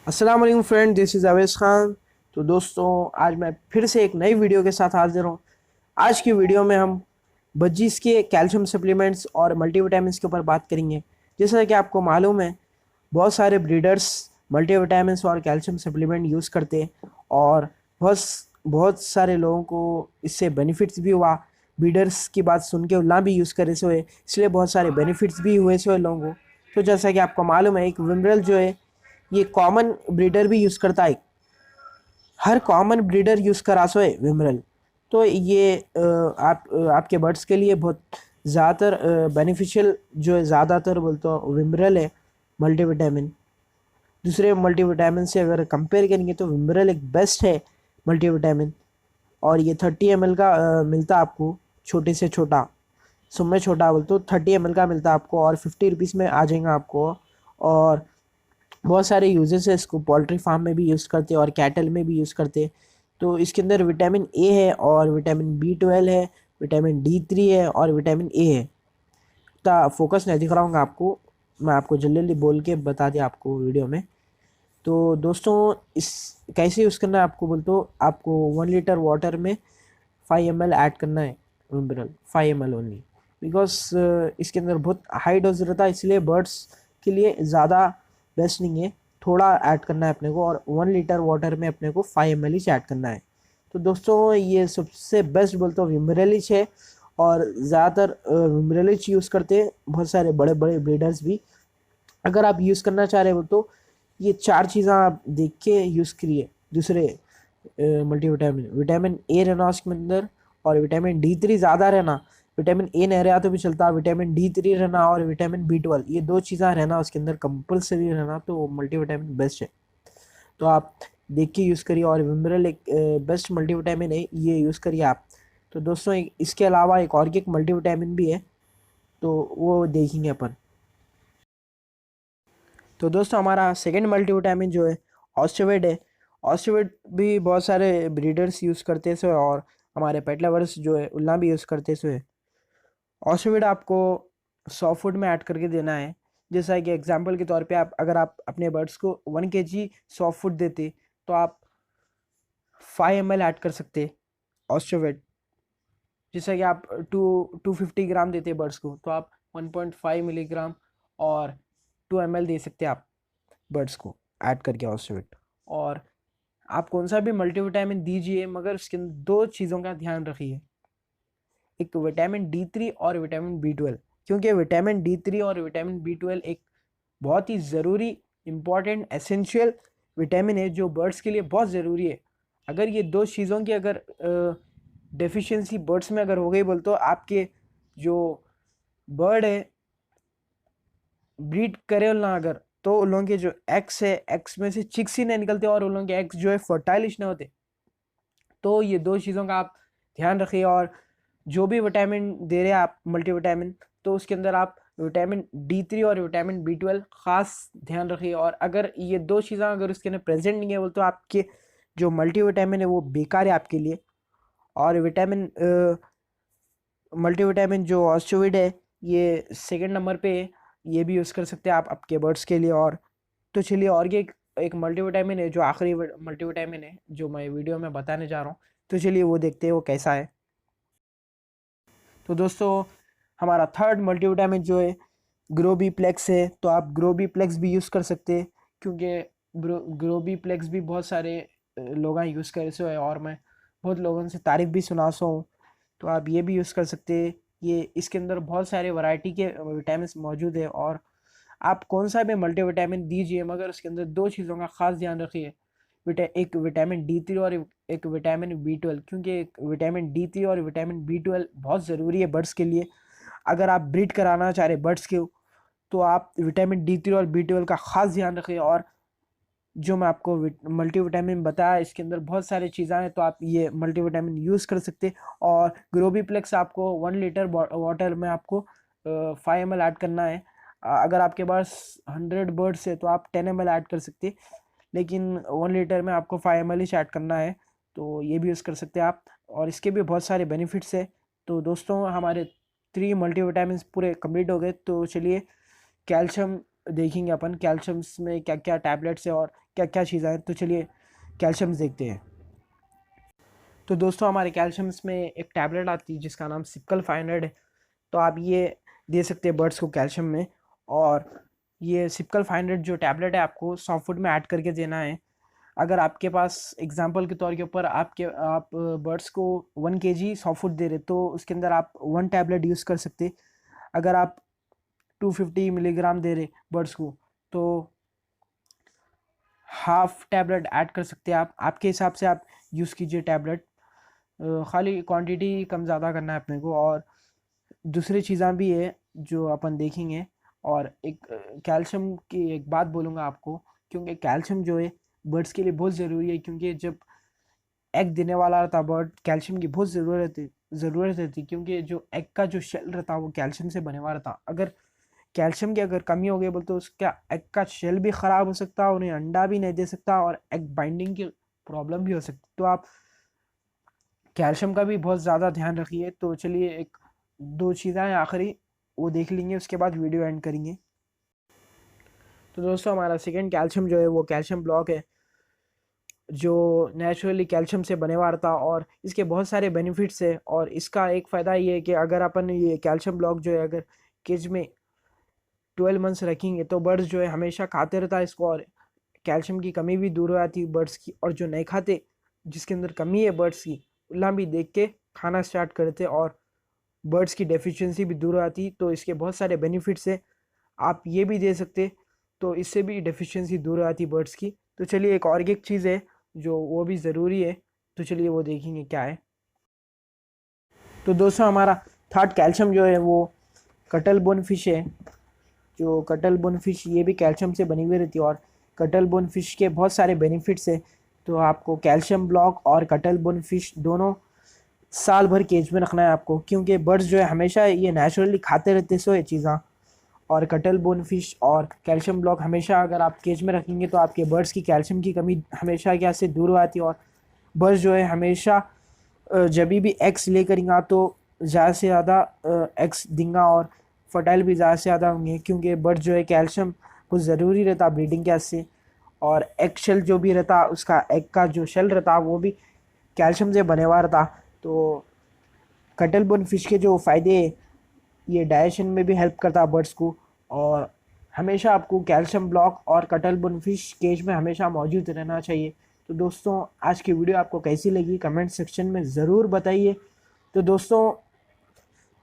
अस्सलाम वालेकुम friend, this is Awais Khan. तो दोस्तों, आज मैं फिर से एक नई वीडियो के साथ हाजिर हूँ। आज की वीडियो में हम बज्जीस के कैल्शियम सप्लीमेंट्स और मल्टीविटामिन्स के ऊपर बात करेंगे। जैसा कि आपको मालूम है, बहुत सारे ब्रीडर्स मल्टीविटामिन्स और कैल्शियम सप्लीमेंट यूज़ करते हैं और बहुत बहुत सारे लोगों को इससे बेनिफिट्स भी हुआ। ब्रीडर्स की बात सुन के ना भी यूज़ करे से हुए, इसलिए बहुत सारे बेनिफिट्स भी हुए से हुए लोगों को। तो जैसा कि आपको मालूम है, एक विमरल जो है, ये कॉमन ब्रीडर भी यूज़ करता है। हर कॉमन ब्रीडर यूज़ करा सो है विमरल। तो ये आपके बर्ड्स के लिए बहुत ज़्यादातर बेनिफिशियल जो है, ज़्यादातर बोलते हो विमरल है मल्टीविटामिन। दूसरे मल्टीविटामिन से अगर कंपेयर करेंगे तो विमरल एक बेस्ट है मल्टीविटामिन। और ये 30 ml का मिलता आपको, छोटे से छोटा। सुबह छोटा बोल तो 30 ml का मिलता आपको और 50 रुपीज़ में आ जाएगा आपको। और बहुत सारे यूजेस है इसको, पोल्ट्री फार्म में भी यूज़ करते हैं और कैटल में भी यूज़ करते हैं। तो इसके अंदर विटामिन ए है और विटामिन B12 है, विटामिन D3 है और विटामिन ए है। इतना फोकस नहीं दिख रहा हूँ आपको, मैं आपको जल्दी जल्दी बोल के बता दिया आपको वीडियो में। तो दोस्तों, इस कैसे यूज़ करना है आपको बोल तो आपको 1 लीटर वाटर में 5 ml ऐड करना है। मिनरल 5 ml ओनली, बिकॉज इसके अंदर बहुत हाई डोज रहता है, इसलिए बर्ड्स के लिए ज़्यादा बेस्ट नहीं है। थोड़ा ऐड करना है अपने को और 1 लीटर वाटर में अपने को 5 ml ही ऐड करना है। तो दोस्तों, ये सबसे बेस्ट बोलते हो विमरलिच है और ज़्यादातर विमरलिच यूज़ करते हैं बहुत सारे बड़े बड़े ब्रीडर्स भी। अगर आप यूज़ करना चाह रहे हो तो ये 4 चीज़ें आप देख के यूज़ करिए। दूसरे मल्टीविटामिन, विटामिन ए रहना उसके अंदर और विटामिन D3 ज़्यादा रहना। विटामिन ए नहीं रहा तो भी चलता, विटामिन D3 रहना और विटामिन B12, ये 2 चीज़ें रहना उसके अंदर कंपलसरी रहना, तो मल्टीविटामिन बेस्ट है। तो आप देख के यूज़ करिए और विमरल एक बेस्ट मल्टीविटामिन है, ये यूज़ करिए आप। तो दोस्तों, इसके अलावा एक और एक मल्टीविटामिन भी है, तो वो देखेंगे अपन। तो दोस्तों, हमारा सेकंड मल्टीविटामिन जो है ऑस्टिवेट है। ऑस्टिवेट भी बहुत सारे ब्रीडर्स यूज़ करते हैं और हमारे पेट लवर्स जो है उल्ला भी यूज़ करते हैं। ऑस्टिवेट आपको सॉफ्ट फूड में ऐड करके देना है। जैसा कि एग्जांपल के तौर पे आप, अगर आप अपने बर्ड्स को 1 kg सॉफ्ट फूड देते तो आप 5 ml ऐड कर सकते ऑस्टिवेट। जैसा कि आप 250 ग्राम देते बर्ड्स को, तो आप 1.5 मिलीग्राम और 2 ml दे सकते आप बर्ड्स को ऐड करके ऑस्टिवेट। और आप कौन सा भी मल्टीविटामिन दीजिए, मगर उसके अंदर 2 चीज़ों का ध्यान रखिए, एक विटामिन D3 और विटामिन B12। क्योंकि विटामिन D3 और विटामिन B12 एक बहुत ही ज़रूरी, इम्पॉर्टेंट, एसेंशियल विटामिन है जो बर्ड्स के लिए बहुत ज़रूरी है। अगर ये 2 चीज़ों की अगर डेफिशिएंसी बर्ड्स में अगर हो गई बोल तो आपके जो बर्ड है ब्रीड करे ना अगर, तो उन लोगों के जो एग्स है, एग्स में से चिक्स ही नहीं निकलते और उन लोगों के एग्स जो है फर्टाइलिश नहीं होते। तो ये 2 चीज़ों का आप ध्यान रखिए। और जो भी विटामिन दे रहे हैं आप मल्टीविटामिन, तो उसके अंदर आप विटामिन D3 और विटामिन B12 ख़ास ध्यान रखिए। और अगर ये 2 चीज़ें अगर उसके अंदर प्रेजेंट नहीं है बोल तो आपके जो मल्टीविटामिन है वो बेकार है आपके लिए। और विटामिन मल्टीविटामिन जो ऑस्टिविड है, ये सेकंड नंबर पे है। ये भी यूज़ कर सकते हैं आप आपके बर्ड्स के लिए। और तो चलिए, और ये एक मल्टीविटामिन है जो आखिरी मल्टीविटामिन है जो मैं वीडियो में बताने जा रहा हूँ। तो चलिए वो देखते हैं वो कैसा है। तो दोस्तों, हमारा थर्ड मल्टीविटामिन जो है ग्रोबीप्लेक्स है। तो आप ग्रोबीप्लेक्स भी यूज़ कर सकते हैं, क्योंकि ग्रोबीप्लेक्स भी बहुत सारे लोग यूज़ करे सो है और मैं बहुत लोगों से तारीफ़ भी सुना सो हूँ। तो आप ये भी यूज़ कर सकते हैं। ये इसके अंदर बहुत सारे वैरायटी के विटामिन मौजूद है और आप कौन सा भी मल्टीविटामिन दीजिए, मगर उसके अंदर 2 चीज़ों का ख़ास ध्यान रखिए, एक विटामिन D3 और एक विटामिन B12। क्योंकि एक विटामिन D3 और विटामिन B12 बहुत ज़रूरी है बर्ड्स के लिए। अगर आप ब्रीड कराना चाह रहे बर्ड्स के, तो आप विटामिन D3 और B12 का ख़ास ध्यान रखिए। और जो मैं आपको मल्टीविटामिन बताया, इसके अंदर बहुत सारी चीज़ें हैं, तो आप ये मल्टीविटामिन यूज़ कर सकते हैं। और ग्रोबीप्लेक्स आपको 1 लीटर वाटर में आपको 5 ml ऐड करना है। अगर आपके पास 100 बर्ड्स है तो आप 10 ml ऐड कर सकते हैं, लेकिन 1 लीटर में आपको 5 ml ही ऐड करना है। तो ये भी यूज़ कर सकते हैं आप, और इसके भी बहुत सारे बेनिफिट्स है। तो दोस्तों, हमारे 3 मल्टीविटामिन पूरे कंप्लीट हो गए। तो चलिए, कैल्शियम देखेंगे अपन कैल्शियम्स में क्या क्या टैबलेट्स है और क्या क्या चीज़ें हैं। तो चलिए कैल्शियम्स देखते हैं। तो दोस्तों हमारे कैल्शियम्स में एक टैबलेट आती है जिसका नाम सिक्कल 500 है। तो आप ये दे सकते हैं बर्ड्स को कैल्शियम में। और ये सिक्कल 500 जो टैबलेट है आपको सॉफ्ट फूड में ऐड करके देना है। अगर आपके पास एग्जांपल के तौर के ऊपर आप बर्ड्स को 1 kg सॉफ्ट फूड दे रहे तो उसके अंदर आप 1 टैबलेट यूज़ कर सकते। अगर आप 250 मिलीग्राम दे रहे बर्ड्स को तो हाफ टैबलेट ऐड कर सकते हैं। आप आपके हिसाब से आप यूज़ कीजिए टैबलेट। खाली क्वांटिटी कम ज़्यादा करना है अपने को। और दूसरी चीज़ें भी है जो अपन देखेंगे। और एक कैल्शियम की एक बात बोलूँगा आपको, क्योंकि कैल्शियम जो है बर्ड्स के लिए बहुत ज़रूरी है। क्योंकि जब एग देने वाला रहता बर्ड, कैल्शियम की बहुत ज़रूरत रहती, क्योंकि जो एग का जो शेल रहता वो कैल्शियम से बने हुआ रहता। अगर कैल्शियम की अगर कमी हो गई बोल तो उसका एग का शेल भी ख़राब हो सकता है, उन्हें अंडा भी नहीं दे सकता और एग बाइंडिंग की प्रॉब्लम भी हो सकती। तो आप कैल्शियम का भी बहुत ज़्यादा ध्यान रखिए। तो चलिए एक दो चीज़ें हैं आखिरी, वो देख लेंगे, उसके बाद वीडियो एंड करेंगे। तो दोस्तों हमारा सेकेंड कैल्शियम जो है वो कैल्शियम ब्लॉक है, जो नेचुरली कैल्शियम से बने हुआ रहता और इसके बहुत सारे बेनिफिट्स है। और इसका एक फ़ायदा ये है कि अगर अपन ये कैल्शियम ब्लॉक जो है अगर केज में 12 मंथ्स रखेंगे तो बर्ड्स जो है हमेशा खाते रहता है इसको, और कैल्शियम की कमी भी दूर हो जाती है बर्ड्स की। और जो नहीं खाते, जिसके अंदर कमी है बर्ड्स की, उल्ला भी देख के खाना स्टार्ट करते और बर्ड्स की डेफिशिएंसी भी दूर हो जाती। तो इसके बहुत सारे बेनिफिट्स है। आप ये भी दे सकते तो इससे भी डेफिशिएंसी दूर हो जाती बर्ड्स की। तो चलिए एक और एक चीज़ है जो वो भी ज़रूरी है, तो चलिए वो देखेंगे क्या है। तो दोस्तों हमारा थर्ड कैल्शियम जो है वो कटल बोन फिश है। जो कटल बोन फिश ये भी कैल्शियम से बनी हुई रहती है और कटल बोन फिश के बहुत सारे बेनिफिट्स है। तो आपको कैल्शियम ब्लॉक और कटल बोन फिश दोनों साल भर केज में रखना है आपको, क्योंकि बर्ड्स जो है हमेशा ये नेचुरली खाते रहते सो ये चीज़ें। और कटल बोन फिश और कैल्शियम ब्लॉक हमेशा अगर आप केज में रखेंगे तो आपके बर्ड्स की कैल्शियम की कमी हमेशा क्या से दूर हो आती है। और बर्ड्स जो है हमेशा जब भी एग्स लेकर आएगा तो ज़्यादा से ज़्यादा एग्स देंगे और फर्टाइल भी ज़्यादा से ज़्यादा होंगे, क्योंकि बर्ड जो है कैल्शियम बहुत ज़रूरी रहता ब्रीडिंग के से। और एग शेल जो भी रहता उसका एग का जो शेल रहता वो भी कैल्शियम से बने हुआ रहता। तो कटल बोन फिश के जो फ़ायदे, ये डाइजेशन में भी हेल्प करता है बर्ड्स को। और हमेशा आपको कैल्शियम ब्लॉक और कटल बोन फिश केज में हमेशा मौजूद रहना चाहिए। तो दोस्तों आज की वीडियो आपको कैसी लगी कमेंट सेक्शन में ज़रूर बताइए। तो दोस्तों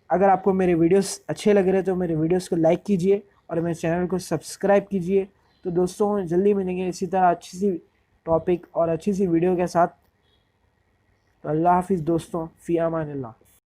अगर आपको मेरे वीडियोस अच्छे लग रहे तो मेरे वीडियोस को लाइक कीजिए और मेरे चैनल को सब्सक्राइब कीजिए। तो दोस्तों जल्दी मिलेंगे इसी तरह अच्छी सी टॉपिक और अच्छी सी वीडियो के साथ। तो अल्लाह हाफिज़ दोस्तों, फ़ी अमान अल्लाह।